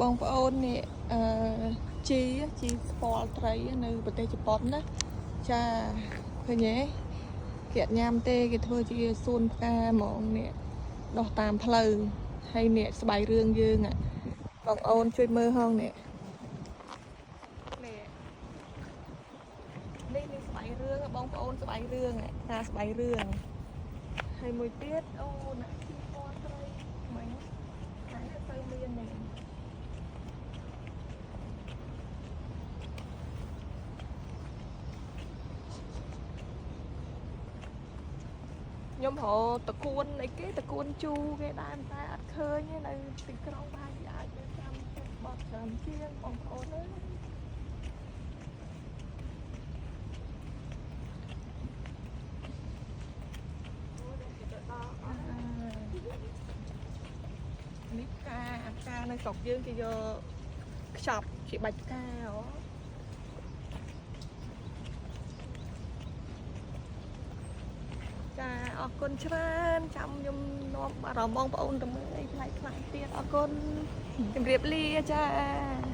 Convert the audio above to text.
បងប្អូននេះជីស្ពាល់ត្រីនៅប្រទេសជប៉ុនណាចាឃើញទេគេអត់ញ៉ាំទេគេធ្វើជាសួនផ្កាហ្មងនេះដោះតាមផ្លូវហើយនេះស្បៃរឿងយើងបងប្អូនជួយមើលហងនេះនេះស្បៃរឿងបងប្អូនស្បៃរឿងការស្បៃរឿងហើយមួយទៀតអូណាជីស្ពាល់ត្រីមិញតែទៅមាននេះខ្ញុំរកតកួនអីគេតកួនជូគេដែរតែអត់ឃើញទេនៅទីក្រុងបាជាអាចទៅចាំទឹកបត់ច្រើនជាងបងប្អូនអើយនេះផ្កានៅស្រុកយើងគេយកខ្ចប់ជាបាច់ផ្កាហ៎ចាអរគុណច្រើនចាំខ្ញុំនាំអារម្មណ៍បងប្អូនទៅមើលអីផ្លែទៀតអរគុណជម្រាបលាចា